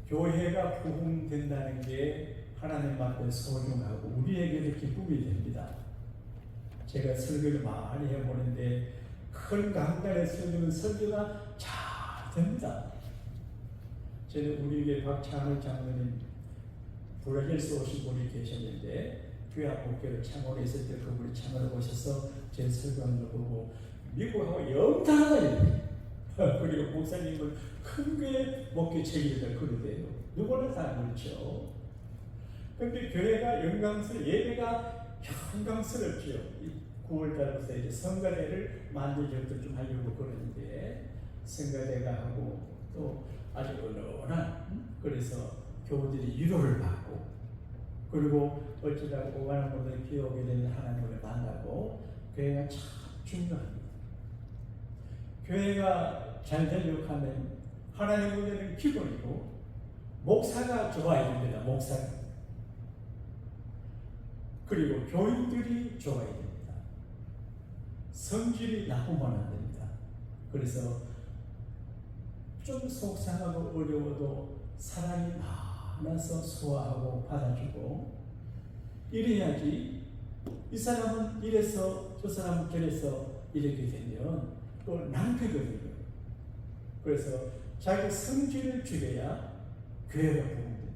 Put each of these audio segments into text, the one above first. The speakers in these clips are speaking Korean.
교회가 부흥된다는 게 하나님 앞에 소중하고 우리에게도 기쁨이 됩니다. 제가 설교를 많이 해보는데 큰 강단에 설교는 설교가 잘 됩니다. 저는 우리 교회 박찬호 장로님 브라질에서 오신 분이 계셨는데 교회 목회를 참여를 했을 때 그분이 참여를 오셔서 제 설교하는 걸 보고 미국하고 영타하다 그리고 목사님은 큰 교회 목회 책임을 그러대요. 누구나 다 그렇죠. 그런데 교회가 예배가 영광스럽죠. 9월달부터 이제 성가대를 만들기부터 좀 하려고 그러는데 성가대가 하고 또 아주 은은한 그래서 교우들이 위로를 받고 그리고 어쩌다 오가는 분들이 기억에 되는 하나님을 만나고 교회가 참 중요합니다. 교회가 잘 되려고 하면 하나님 문제는 기본이고 목사가 좋아야 됩니다. 목사가. 그리고 교인들이 좋아야 됩니다. 성질이 나쁘면 안 됩니다. 그래서 좀 속상하고 어려워도 사랑이 많아서 소화하고 받아주고 이래야지 이 사람은 이래서 저 사람은 저래서 이렇게 되면 또 낭패거든요. 그래서 자기 성질을 죽여야 교회가 부흥됩니다.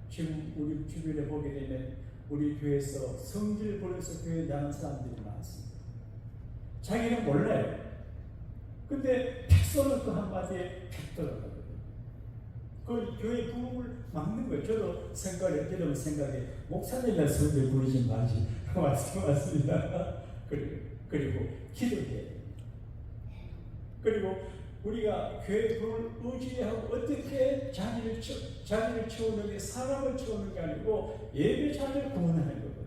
지금 우리 주변에 보게 되면 우리 교회에서 성질 버려서 교회에 나가는 사람들이 많습니다. 자기는 몰라요. 근데 팩소는 그 한마디에 팩더라고요. 그 교회 부흥을 막는 거예요. 저도 여러분 생각에 목사님의 성질 부르지 마시 말씀하십니다. 그리고 기도해야 됩니다. 그리고 우리가 교회 부흥을 의지하고 어떻게 자리를 채우는 게 사람을 채우는 게 아니고 예배자를 구원하는 거거든요.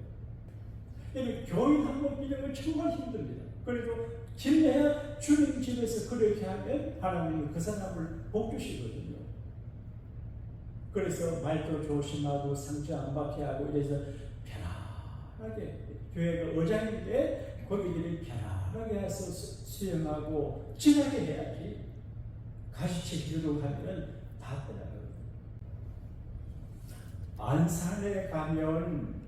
그러니까 교인 한 번 믿는 건 정말 힘듭니다. 그래도 진내야 주님 집에서 그렇게 하면 하나님은 그 사람을 복 주시거든요. 그래서 말도 조심하고 상처 안 받게 하고 이래서 편안하게 교회가 의장인데 거기들이 편안하게 해서 수행하고 진하게 해야지 가시치기로 하면 다 떠나거든요. 안산에 가면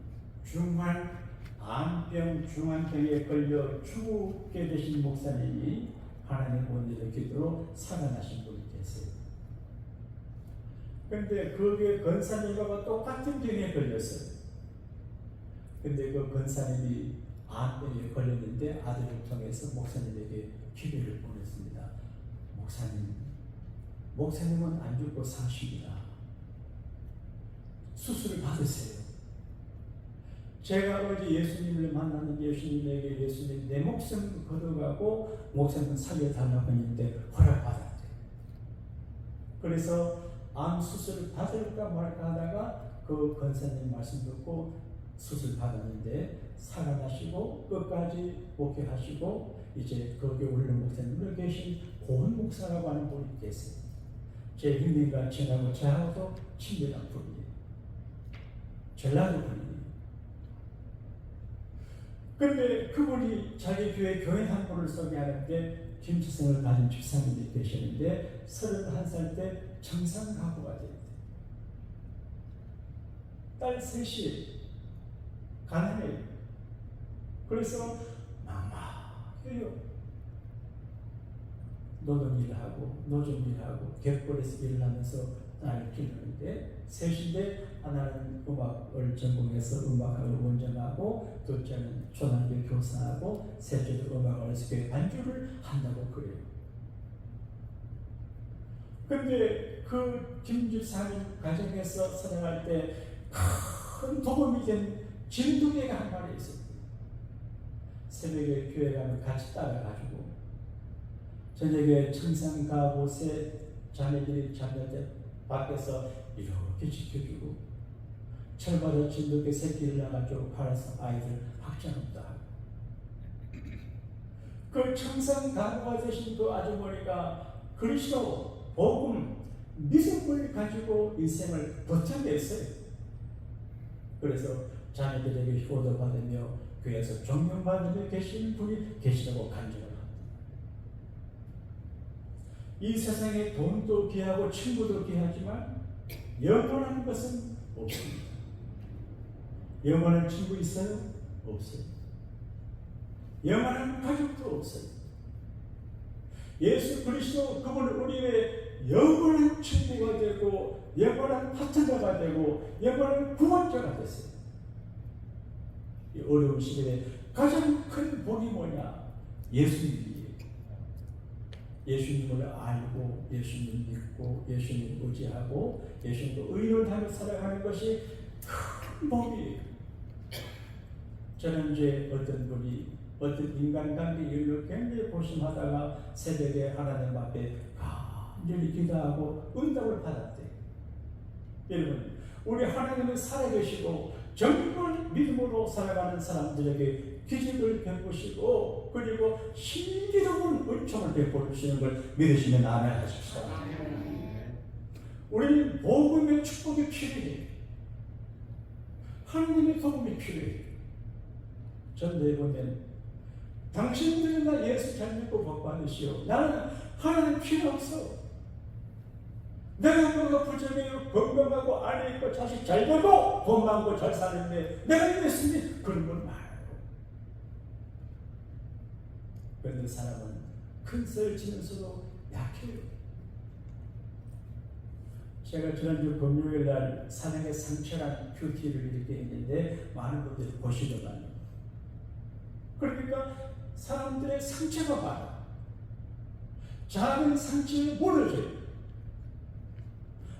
중환병에 걸려 죽게 되신 목사님이 하나님 본인의 기도로 살아나신 분이 계세요. 그런데 그 권사님하고 똑같은 병에 걸렸어요. 근데 그 권사님이 암병에 걸렸는데 아들을 통해서 목사님에게 기도를 보냈습니다. 목사님은 안 죽고 사십니다. 수술을 받으세요. 제가 어제 예수님을 만났는데 예수님 내 목숨 걷어가고 목사님 살려달라고 했는데 허락받았대요. 그래서 암 수술을 받을까 말까 하다가 그 권사님 말씀 듣고 수술 받았는데 살아나시고 끝까지 목회하시고 이제 거기에 올린 목사님으로 계신 고은 목사라고 하는 분이 계세요. 제 형님과 저하고도 친밀한 분이에요. 전라도 분이에요. 그런데 그분이 자기 교회 교인 한 분을 소개하는데 김치성을 가진 집사님이 계시는데 31살 때 정상가부가 됐대요. 딸 셋이 가난해요. 그래서 막막해요. 노동일하고 노점일하고 갯벌에서 일을 하면서 딸을 키우는데 셋인데 하나는 음악을 전공해서 음악학을 원정하고 둘째는 초등학교 교사하고 셋째도 음악을 해서 반주를 한다고 그래요. 근데 그 김주사님 가정에서 살아갈 때 큰 도움이 된 진돗개가 한 마리 있었어요. 새벽에 교회 가면 같이 따라가지고 저녁에 청산가봇에 자매들이 잠잘 때 밖에서 이렇게 지켜주고 철마다 진돗개 새끼를 낳아가지고 팔아서 아이들 학장도 하고 그 청산가부가 되신 그 아주머니가 그리스도 복음 믿음을 가지고 인생을 버텨냈어요. 그래서 자녀들에게 효도받으며 교회에서 존경받으며 계신 분이 계시다고 간증을 합니다. 이 세상에 돈도 귀하고 친구도 귀하지만 영원한 것은 없습니다. 영원한 친구 있어요? 없어요. 영원한 가족도 없어요. 예수 그리스도 그분은 우리의 영원한 친구가 되고 영원한 파트너가 되고 영원한 구원자가 됐어요. 이 어려운 시대에 가장 큰 복이 뭐냐? 예수님이에요. 예수님을 알고 예수님 믿고 예수님 의지하고 예수님도 의논하며 살아가는 것이 큰 복이에요. 저는 이제 어떤 인간관계 일로 굉장히 고심하다가 새벽에 하나님 앞에 간절히 기도하고 응답을 받았대요. 여러분, 우리 하나님은 살아계시고 정말 믿음으로 살아가는 사람들에게 기적을 베푸시고 그리고 신비로운 은총을 베푸시는 걸 믿으시면 아멘 하십시오. 우리는 복음의 축복이 필요해요. 하나님의 도움이 필요해요. 전도에 보면 당신들은 나 예수 잘 믿고 복 받으시오. 나는 하나님 필요 없어. 내가 뭐가 부정해요. 건강하고 아내 있고 자식 잘 되고 돈 많고 잘 사는데 내가 예수님 그런 건 말아요. 그런데 사람은 큰 썰을 치면서도 약해요. 제가 지난주 금요일 날 사랑의 상처란 큐티를 이렇게 했는데 많은 분들이 보시더만요. 그러니까 사람들의 상처가 많아. 작은 상처에 무너져요.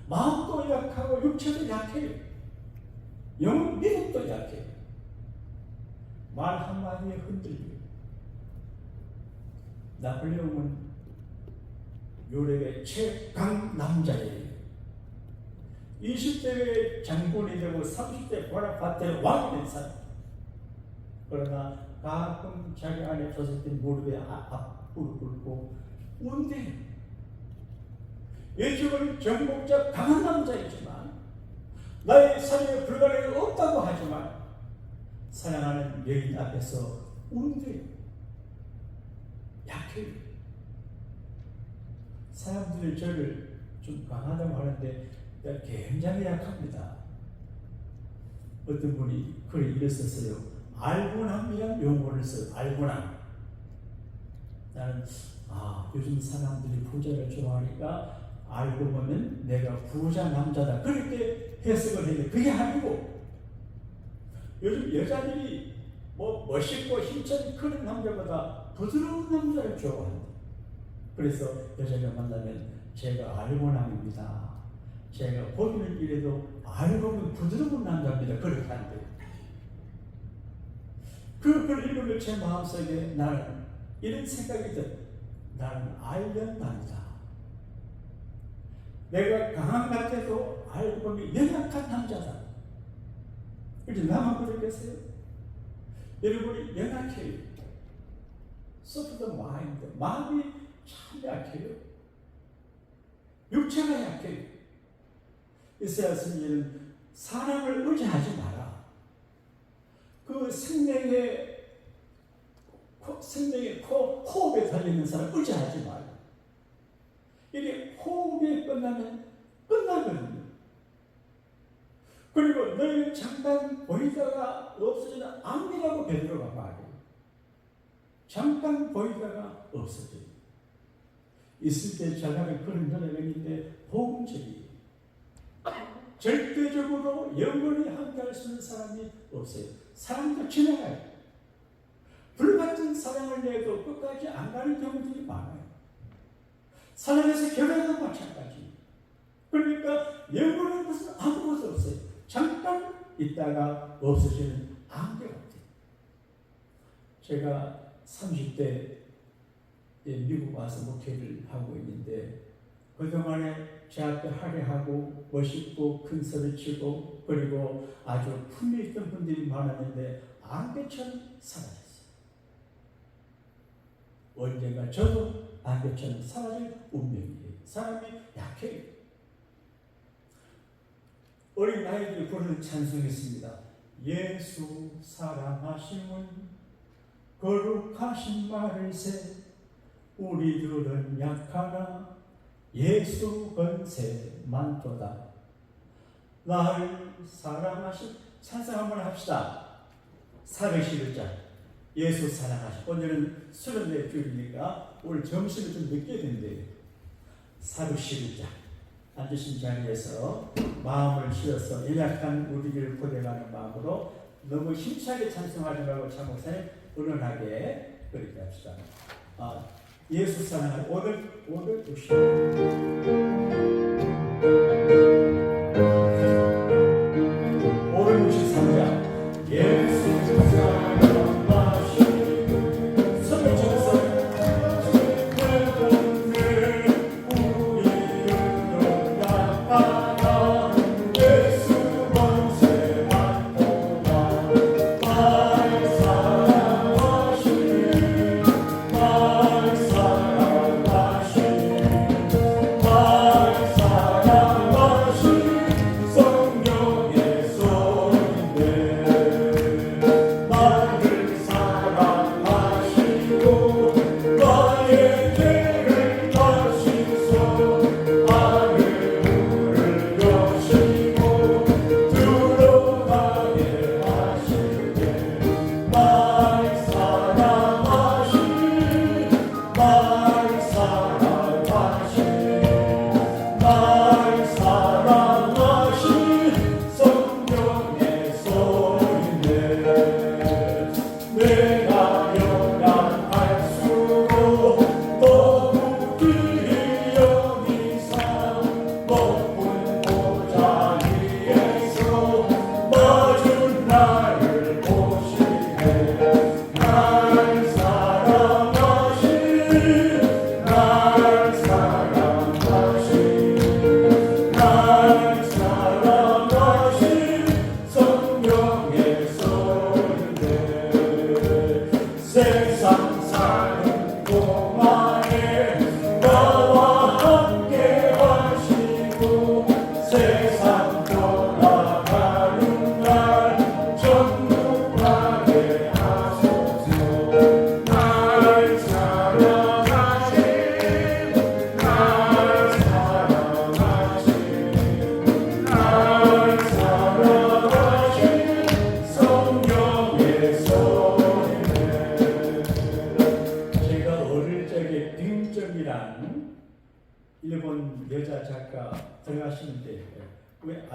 마음도 약하고 육체도 약해요. 영혼 믿음도 약해요. 말 한마디에 흔들려요. 나폴레옹은 유럽의 최강 남자예요. 20대에 장군이 되고 30대 보나파트의 왕이 된 사람. 그러나 가끔 자기 안에 조직된 무릎에 앞으로 꿇고 운대요. 예수는 정복자 강한 남자이지만 나의 삶에 불가능이 없다고 하지만 사랑하는 여인 앞에서 운대요. 약해요. 사람들이 저를 좀 강하다고 하는데 굉장히 약합니다. 어떤 분이 글을 이렇게 썼어요. 알고남이라는 용어를 써요. 알고남. 나는 요즘 사람들이 부자를 좋아하니까 알고 보면 내가 부자 남자다 그렇게 해석을 했는데 그게 아니고 요즘 여자들이 뭐 멋있고 힘차게 크는 남자보다 부드러운 남자를 좋아한다. 그래서 여자가 만나면 제가 알고남입니다. 제가 보기는 이래도 알고 보면 부드러운 남자입니다. 그렇게 한대요. 그 글을 읽으면 제 마음속에 나는 이런 생각이 들. 나는 알련남이다. 내가 강한 것 같아도 알고 보면 연약한 남자다. 그렇지? 나만 그러겠어요? 여러분이 연약해요. soft mind. 마음이 참 약해요. 육체가 약해요. 이사야서는 사람을 의지하지 마라. 그 생명의 호흡에 달려있는 사람 의지하지 마라. 이게 호흡이 끝나면 끝나거든요. 그리고 너희는 잠깐 보이다가 없어지는 암이라고 베드로가 말해요. 잠깐 보이다가 없어져요. 있을 때 잘하는 그런 노래가 있는데 복음적이에요. 절대적으로 영원히 함께할 수 있는 사람이 없어요. 사람도 지나가요. 불같은 사랑을 내도 끝까지 안 가는 경우들이 많아요. 사랑에서 결혼도 마찬가지. 그러니까 영원한 것은 아무것도 없어요. 잠깐 있다가 없어지는 안개 같아요. 제가 30대 미국 와서 목회를 하고 있는데 그동안에 제 앞에 화려하고 멋있고 큰 소리 치고 그리고 아주 품위 있던 분들이 많았는데 안개처럼 사라졌어요. 언젠가 저도 안개처럼 사라질 운명이에요. 사람이 약해요. 어린 아이들이 부르는 찬송이 있습니다. 예수 사랑하심은 거룩하신 말을세 우리들은 약하나 예수 권세 만도다. 나를 사랑하신 찬송 한번 합시다. 411장 예수 사랑하신. 오늘은 34주일이니까 오늘 점심을 좀 늦게 된대요. 411장 앉으신 자리에서 마음을 실어서 연약한 우리를 고백하는 마음으로 너무 힘차게 찬송하지 말고 참목사님 은은하게 그렇게 합시다. 예수 사랑하는 563장 예수 사랑하시는 손을 들어서 일본 여자 작가 들어가시는데 왜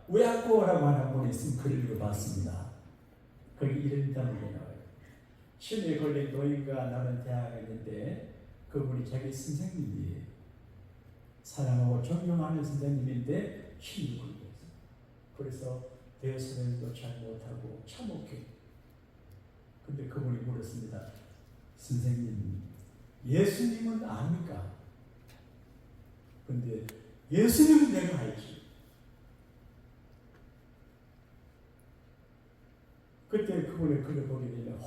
우야코라고 하는 분이 쓴 글을 읽어봤습니다. 거기 이런 단어가 나와요. 치매에 걸린 노인과 나는 대화가 있는데 그분이 자기 선생님이에요. 사랑하고 존경하는 선생님인데 치매에 걸려 있어요. 그래서 대화선생도 잘 못하고 참혹해. 근데 그분이 물었습니다. 선생님, 예수님은 아닙니까? 근데 예수님은 내가 알지. 그때 그분의 글을 보게 되면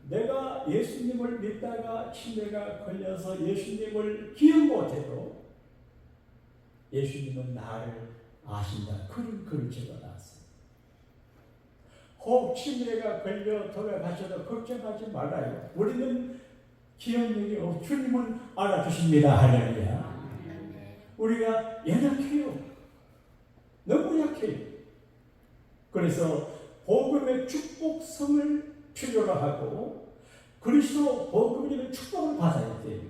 내가 예수님을 믿다가 치매가 걸려서 예수님을 기억 못해도 예수님은 나를 아신다. 그런 글을 적어놨어요. 치매가 걸려 돌아가셔도 걱정하지 말아요. 우리는 기억력이 주님은 알아주십니다. 할렐루야. 우리가 연약해요. 너무 약해요. 그래서 복음의 축복성을 필요로 하고 그리스도 복음의 축복을 받아야 돼요.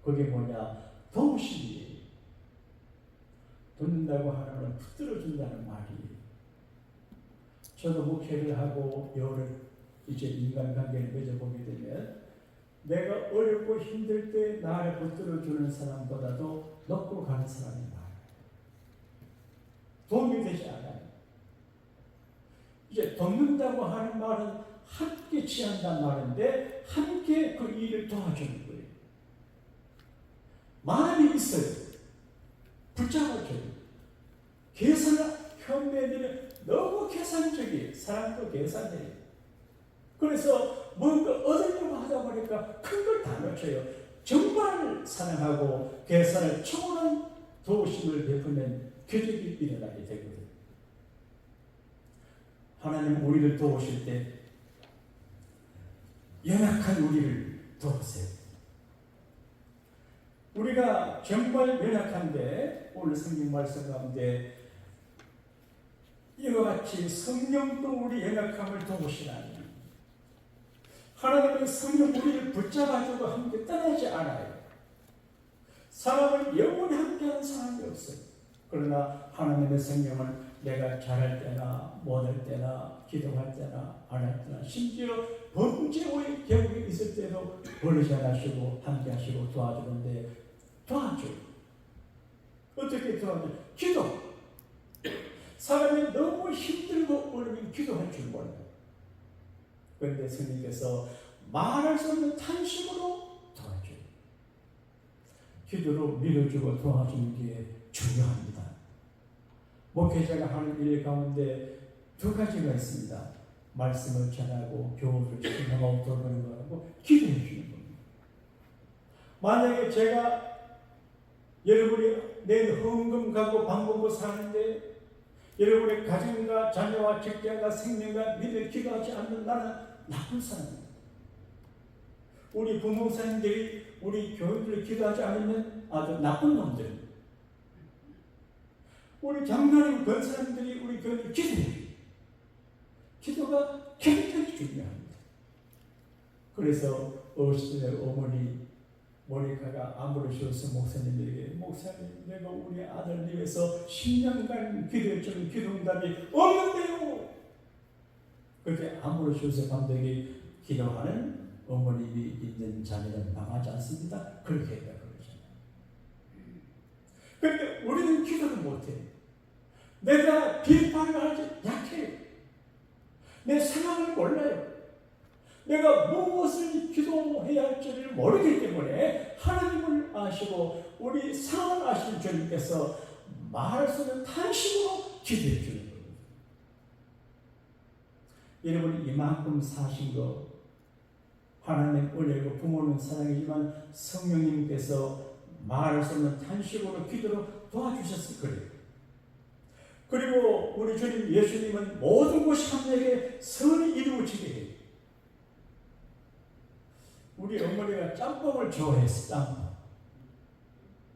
그게 뭐냐? 도우심이에요. 돕는다고 하나는 붙들어준다는 말이에요. 저도 목회를 하고 여러 이제 인간관계를 맺어보게 되면 내가 어렵고 힘들 때 나를 붙들어주는 사람보다도 높고 가는 사람이 많아요. 도움이 되지 않아요. 이제 돕는다고 하는 말은 함께 취한다는 말인데 함께 그 일을 도와주는 거예요. 마음이 있어요. 붙잡아줘요. 계산을 현대인들은 너무 계산적이에요. 사람도 계산해요. 그래서 뭔가 얻으려고 하다 보니까 큰 걸 다 놓쳐요. 정말 사랑하고 계산을 초월한 도우심을 베푸는 기적이 일어나게 되거든요. 하나님 우리를 도우실 때 연약한 우리를 도우세요. 우리가 정말 연약한데 오늘 성경 말씀 가운데 이와 같이 성령도 우리 연약함을 도우시나니 하나님의 성령 우리를 붙잡아주고 함께 떠나지 않아요. 사람은 영원히 함께하는 사람이 없어요. 그러나 하나님의 성령은 내가 잘할 때나 못할 때나 기도할 때나 안 할 때나 심지어 범죄의 경우에 있을 때도 버리지 않으시고 함께하시고 도와주는데 도와줘요. 어떻게 도와줘요? 기도. 사람이 너무 힘들고 어려우면 기도할 줄 몰라요. 그런데 스님께서 말할 수 없는 탄식으로 도와줘요. 기도로 밀어주고 도와주는 게 중요합니다. 목회자가 하는 일 가운데 두 가지가 있습니다. 말씀을 전하고 교훈을 시키고 돌보는 거하고 기도해 주는 겁니다. 만약에 제가 여러분이 내 헌금 갖고 밥 먹고 사는데 여러분의 가정과 자녀와 직장과 생명과 믿음을 기도하지 않는 나는 나쁜 사람입니다. 우리 부목사님들이 우리 교인들을 기도하지 않으면 아주 나쁜 놈들입니다. 우리 장로님 권사님들이 우리 교인들을 기도해요. 기도가 굉장히 중요합니다. 그래서 어르신의 어머니 모니카가 아무르시오스 목사님에게 목사님 내가 우리 아들 위해서 10년간 기도했지만 기도응답이 없는데요. 그렇게 아무르시오스 감독이 기도하는 어머님이 있는 자녀는 망하지 않습니다. 그렇게 했다 그러잖아요. 그런데 우리는 기도를 못해요. 내가 비판을 하지 약해요. 내 상황을 몰라요. 내가 무엇을 기도해야 할지를 모르기 때문에 하나님을 아시고 우리 상황을 아시는 주님께서 말할 수 없는 탄식으로 기도해 주는 겁니다. 여러분이 이만큼 사신 거 하나님 은혜고 부모는 사랑이지만 성령님께서 말할 수 없는 탄식으로 기도로 도와주셨을 거예요. 그리고 우리 주님 예수님은 모든 것이 함께 선이 이루어지게 해요. 우리 어머니가 짬뽕을 좋아했어. 짬뽕.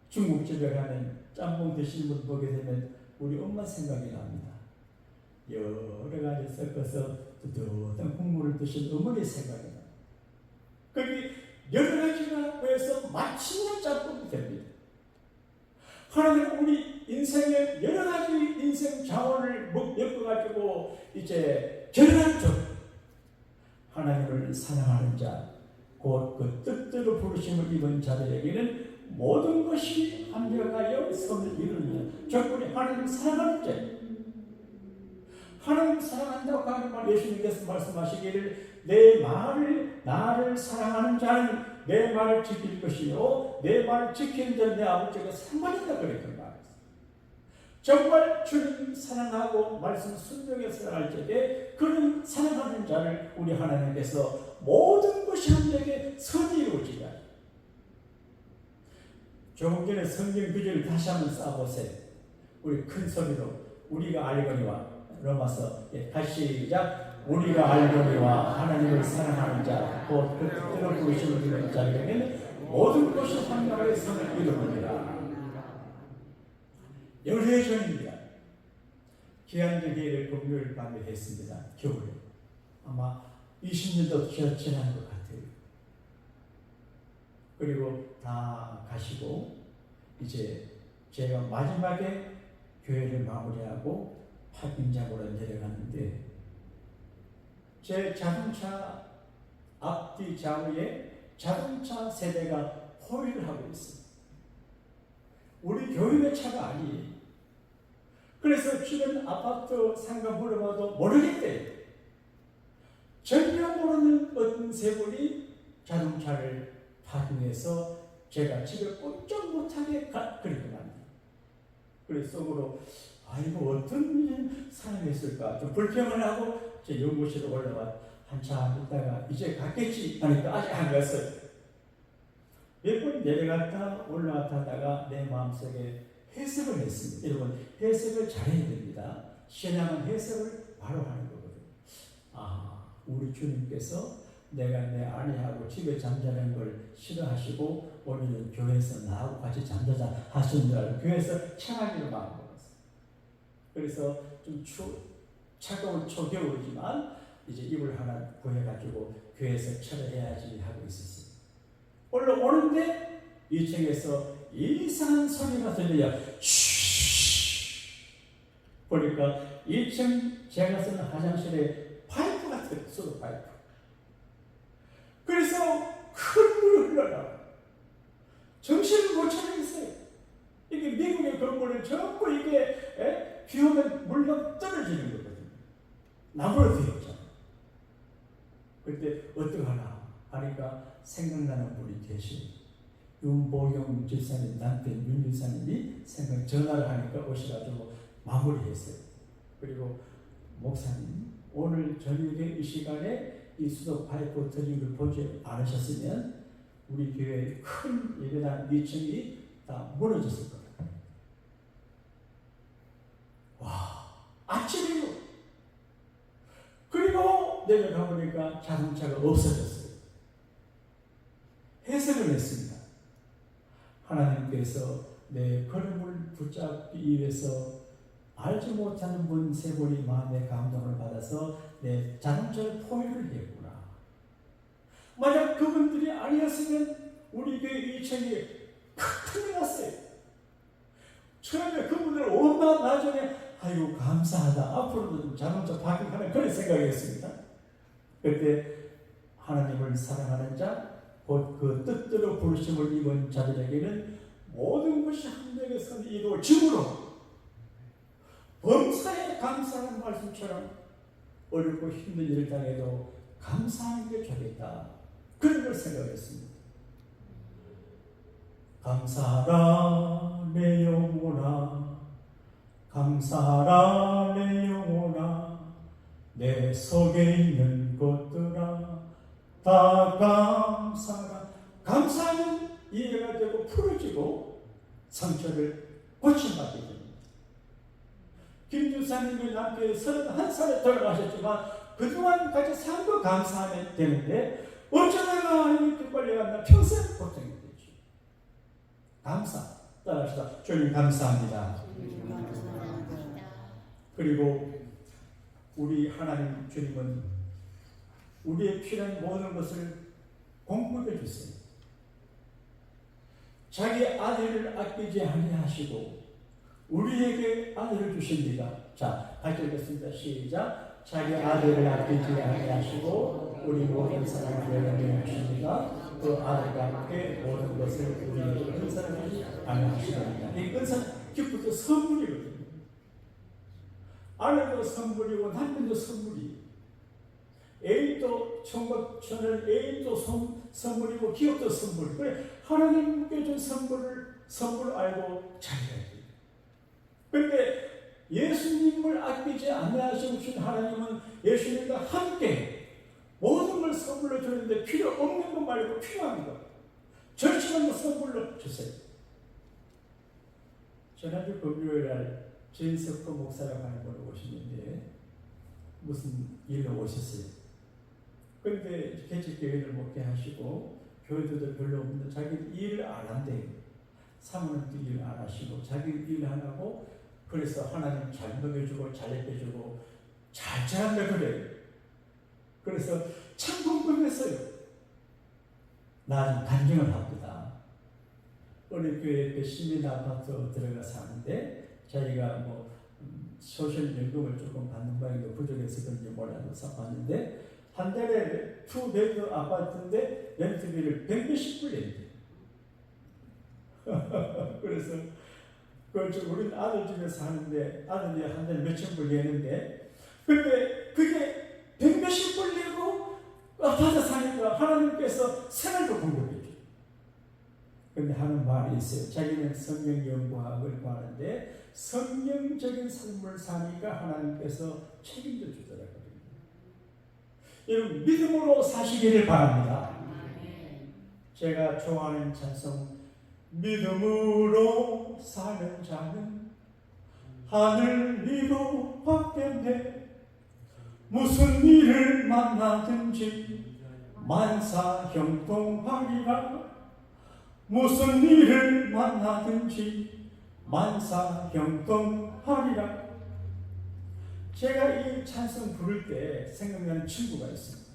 중국집에 가면 짬뽕 드시는 분 보게 되면 우리 엄마 생각이 납니다. 여러 가지 섞어서 뜨뜻한 국물을 드신 어머니 생각이 납니다. 거기 여러 가지가 해서 맛있는 짬뽕이 됩니다. 하나님은 우리 인생의 여러 가지 인생 자원을 엮어가지고 이제 결혼하죠. 하나님을 사랑하는 자, 곧 그 뜻대로 부르심을 입은 자들에게는 모든 것이 합력하여 선을 이루는 조건이 하나님을 사랑하는 자. 하나님을 사랑한다고 하는 말 예수님께서 말씀하시기를 나를 사랑하는 자는 내 말을 지킬 것이요 내 말을 지키는 자는 내 아버지가 상관있다 그랬던 말이었어요. 정말 주님 사랑하고 말씀 순종해 사랑할 적에 그런 사랑하는 자를 우리 하나님께서 모든 것이 함께 선이 이루어지게 하죠. 조금 전에 성경 구절을 다시 한번 써보세요. 우리 큰 소리로 우리가 알거니와 로마서 다시 시작. 우리가 알거니와 하나님을 사랑하는 자 곧 그 뜻대로 부르심을 입은 자에게는 모든 것이 함께 선을 이루느니라. 열흘 전입니다. 기한적 예를 금요일 밤에 했습니다. 겨울에. 아마 20년도 지난 것 같아요. 그리고 다 가시고 이제 제가 마지막에 교회를 마무리하고 파킹장으로 내려갔는데 제 자동차 앞뒤 좌우에 자동차 세대가 포위를 하고 있어요. 우리 교회의 차가 아니에요. 그래서 주변 아파트 상가 물어봐도 모르겠대요. 전혀 모르는 어떤 세 분이 자동차를 파킹해서 제가 집에 꼼짝 못하게 그렇게 만듭니다. 그래서 속으로 아이고 어떤 사람이 있을까 좀 불평을 하고 제 연구실에 올라와 한참 있다가 이제 갔겠지 하니까 아직 안 갔어요. 몇 번 내려갔다 올라갔다 하다가 내 마음속에 해석을 했습니다. 여러분 해석을 잘해야 됩니다. 신앙은 해석을 바로 하는 거거든요. 아 우리 주님께서 내가 내 아내하고 집에 잠자는 걸 싫어하시고 오늘은 교회에서 나하고 같이 잠자자 하시는 줄 알고 교회에서 차가기로 마음 먹었어요. 그래서 좀 차가운 초겨울이지만 이제 이불 하나 구해가지고 교회에서 철회해야지 하고 있었어요. 올라오는데 2층에서 이상한 소리가 들려요. 보니까 1층 제가 쓰는 화장실에 파이프가 들어있어요. 파이프. 그래서 큰 물이 흘러나와요. 정신을 못 차리겠어요. 이게 미국의 건물은 전부 이게 비 오면 물로 떨어지는 거거든요. 나무로 되어 있잖아요. 그때 어떡하나 하니까 생각나는 분이 계시고 윤보경 집사님 남편 윤 집사님이 전화를 하니까 오셔가지고 마무리했어요. 그리고 목사님 오늘 저녁에 이 시간에 이 수도 파이프 터진 걸 보지 않으셨으면 우리 교회 큰 예배당 2층이 다 무너졌을 겁니다. 와, 아침이요. 그리고 내려가 보니까 자동차가 없어졌어요. 해석을 했습니다. 하나님께서 내 걸음을 붙잡기 위해서 알지 못하는 분 세 분이 마음의 감동을 받아서 내 자동차를 포위를 했구나. 만약 그분들이 아니었으면 우리 교회 2층이 큰일 났어요. 처음에 그분들 얼마나 나중에 아이고 감사하다. 앞으로도 좀 자동차 파킹하는 그런 생각이었습니다. 그때 하나님을 사랑하는 자, 곧 그 뜻대로 부르심을 입은 자들에게는 모든 것이 하나님께서 이루어짐으로 범사에 감사하는 말씀처럼 어렵고 힘든 일을 당해도 감사하는 게 좋겠다. 그런 걸 생각했습니다. 감사하라 내 영혼아, 감사하라 내 영혼아, 내 속에 있는 것들아 다 감사하라. 감사하면 이해가 되고 풀어지고 상처를 고침받게 됩니다. 김주사님의 남편이 31살에 돌아가셨지만 그동안 같이 산 거 감사하면 되는데 어쩌다가 이렇게 빨리 갔나 평생 고통이 되죠. 감사. 따라합시다. 주님 감사합니다. 그리고 우리 하나님 주님은 우리의 필요한 모든 것을 공급해 주세요. 자기 아들을 아끼지 아니하시고 우리에게 아들을 주십니다. 자, 같이 읽겠습니다. 시작. 자기 아들을 아끼지 아니하시고 우리 모든 사람을 위하여 주십니다. 그 아들과 함께 모든 것을 우리에게 은사하지 아니하시리라. 이 은사는 기쁘도 선물이거든요. 아내도 선물이고 남편도 선물이에요. 애인도 천을 애인도 선물이고 기업도 선물. 그래 하나님께 준 선물을 알고 잘해야 돼요. 그런데 예수님을 아끼지 아니하신 하나님은 예수님과 함께 모든 걸 선물로 주는데 필요 없는 것 말고 필요한 것, 절친한 것 선물로 주세요. 지난주 금요일날 진석호 목사라고 하는 분을 오시는데 무슨 일로 오셨어요. 그런데 개척교회를 목회하시고 교회들도 별로 없는데 자기 일을 안 한대요. 사모님도 일을 안 하시고 자기 일 안 하고 그래서 하나님 잘 먹여주고 잘 예뻐주고 잘 자란다 그래요. 그래서 참 궁금했어요. 나는 간증을 합니다. 어느 교회 시민 아파트 들어가 사는데 자기가 뭐 소셜 연금을 조금 받는 모양이고 부족해서 그런지 몰라도 봤는데 한 달에 2베드 아파트인데 렌트비를 100몇십 불 낸대요. 그래서 우리는 아들 집에 사는데 아들이 한 달에 몇천 불 내는데 근데 그게 100몇십 불 내고 아파트 사니까 하나님께서 생활도 공급해줘요. 근데 하는 말이 있어요. 자기는 성경 연구학을 하는데 성경적인 삶을 사니까 하나님께서 책임져 주더라고요. 여러분 믿음으로 사시기를 바랍니다. 제가 좋아하는 찬송 믿음으로 사는 자는 하늘 위로 받겠네. 무슨 일을 만나든지 만사 형통하리라. 무슨 일을 만나든지 만사형통하리라. 제가 이 찬송 부를 때 생각나는 친구가 있습니다.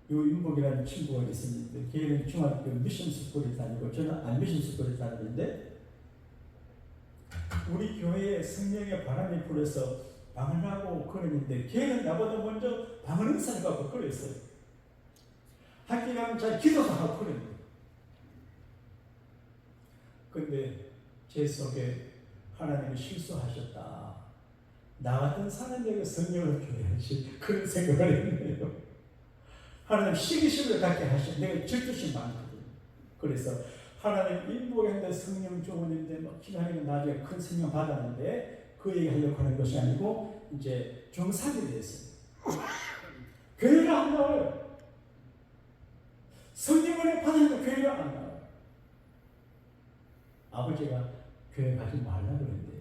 유인복이라는 친구가 있었는데 걔는 중학교 미션 스쿨에 다니고 저는 안 미션 스쿨에 다니는데 우리 교회에 성령의 바람이 불어서 방을 하고 그러는데 걔는 나보다 먼저 방을 은사를 받고 그랬어요. 학교 가면 잘 기도도 하고 그랬는데 근데 제 속에 하나님이 실수하셨다. 나 같은 사람에게 성령을 줘야지 그런 생각을 했네요. 하나님 시기심을 갖게 하셔. 내가 질투심 많거든. 그래서 하나님 인복했는데 성령 주었는데 막 기다리고 나중에 큰 성령 받았는데 그 얘기 하려고 하는 것이 아니고 이제 중사들이 됐어요. 교회를 안 나와요. 성령을 받으니까 교회를 안 나와요. 아버지가 교회 가지 말라 그랬는데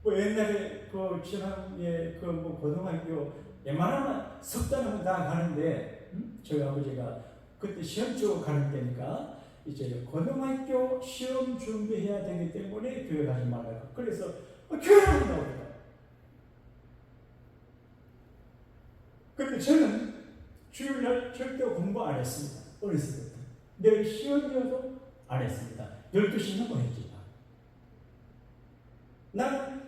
뭐 옛날에 그 지난해 그 고등학교 웬만하면 석달하면 다 가는데 저희 아버지가 그때 시험 치고 가는 데니까 이제 고등학교 시험 준비해야 되기 때문에 교회 가지 말라고. 그래서 교회를 안 나오더라. 근데 저는 주일날 절대 공부 안 했습니다. 어렸을 때부터. 내일 시험이어도 안 했습니다. 12시 넘어했지만. 나는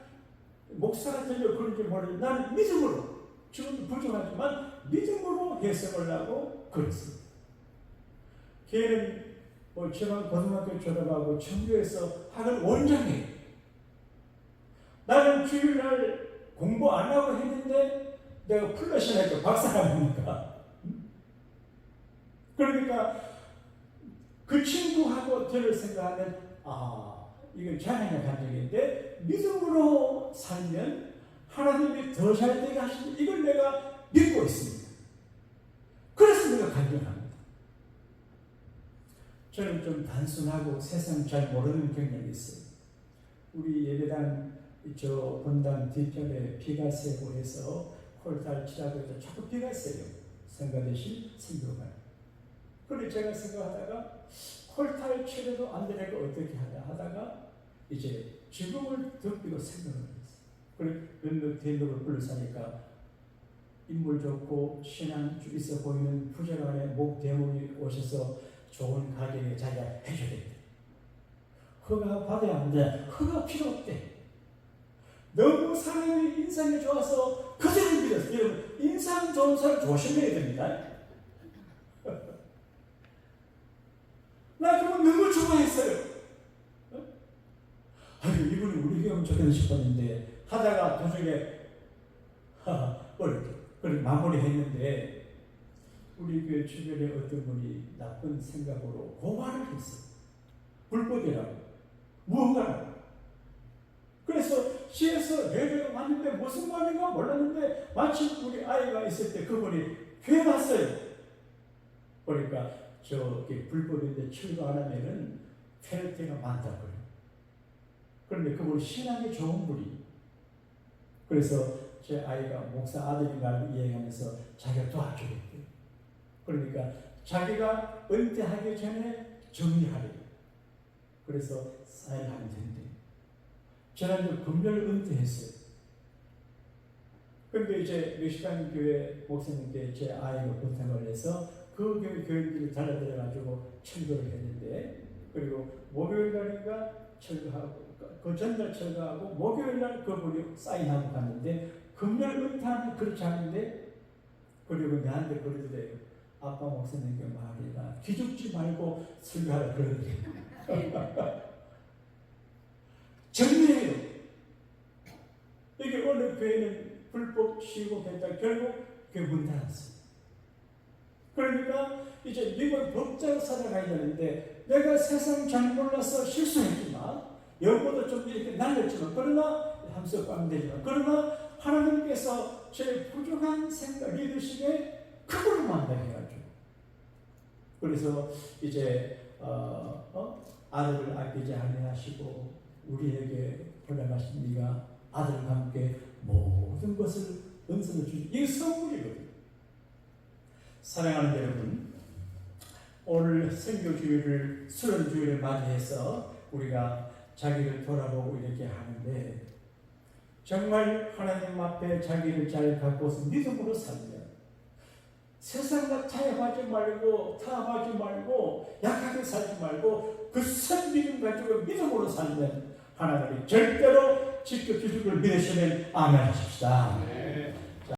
목사가 되려 그런지 모르겠는데 나는 믿음으로, 지금도 부정하지만 믿음으로 해석을 하고 그랬습니다. 걔는 지난 고등학교 졸업하고 청주에서 학을 원장이에요. 나는 주일날 공부 안 하고 했는데 내가 플러시니까 박사라니까. 그러니까 그 친구하고 저를 생각하면 이건 자랑의 감정인데 믿음으로 살면 하나님이 더 잘되게 하시는 이걸 내가 믿고 있습니다. 그래서 내가 간증합니다. 저는 좀 단순하고 세상 잘 모르는 경력이 있어요. 우리 예배당 저 본당 뒤편에 비가 새고 해서 콜달 치라고 해서 자꾸 비가 새요. 성가 대신 선교가. 그런데 제가 생각하다가 콜달 치려도 안 되니까 어떻게 하다가 이제 죽음을 덮기로 생각을 했어요. 그리고 몇몇 대목을 불러사니까 인물 좋고 신앙 있어 보이는 부자간에 목 대목이 오셔서 좋은 가게에 자기가 해줘야 된대. 허가 받아야 하는데 허가 필요 없대. 너무 사람이 인상이 좋아서 그들을 믿었어요. 여러분 인상 좋은 사람 조심해야 됩니다. 나 그거 너무 좋아했어요. 이분이 우리 교회 오면 좋겠다 싶었는데 하다가 도중에 그걸 마무리했는데 우리 교회 주변에 어떤 분이 나쁜 생각으로 고발을 했어요. 불법이라고 무언가라고. 그래서 시에서 예배가 왔는데 무슨 말인가 몰랐는데 마침 우리 아이가 있을 때 그분이 교회 왔어요. 그러니까 저기 불법인데 철거 안 하면은 페널티가 많다고요. 그런데 그분이 신앙이 좋은 분이. 그래서 제 아이가 목사 아들인가 이야기하면서 자기가 도와주겠대. 그러니까 자기가 은퇴하기 전에 정리하래. 그래서 사인을 하면 된대. 지난주 금요일 은퇴했어요. 근데 이제 멕시칸 교회 목사님께 제 아이가 부탁을 해서 그 교회 교인들이 달라들어가지고 철거를 했는데 그리고 목요일 날인가 철거하고 그 전날 철거하고 목요일 날 그분이 사인하고 갔는데 금요일 은퇴하면 그렇지 않은데 그리고 나한테 그러더래요. 아빠 목사님께 말이라 기죽지 말고 설교하라 그러더래요. 정리해요. 이게 어느 교회는 불법 쉬고 했다 결국 교회 문 닫았어요. 그러니까 이제 미국 법자로 살아가야 되는데 내가 세상 잘 몰라서 실수했지만 영어도 좀 이렇게 날렸지만 그러나 함석하면 되지만 그러나 하나님께서 제 부족한 생각 리더십에 그걸 만나해가지고 그래서 이제 아들을 아끼지 아니하시고 우리에게 보내가신 네가 아들과 함께 모든 것을 은선을 주시. 이게 선물이거든요. 사랑하는 여러분, 오늘 선교주의를 수련주의를 맞이해서 우리가 자기를 돌아보고 이렇게 하는데 정말 하나님 앞에 자기를 잘 갖고서 믿음으로 살면 세상과 타협하지 말고 타협하지 말고 약하게 살지 말고 그 선 믿음 가지고 믿음으로 살면 하나님이 절대로 지켜주실 걸 믿으시면 아멘 하십시다. 네.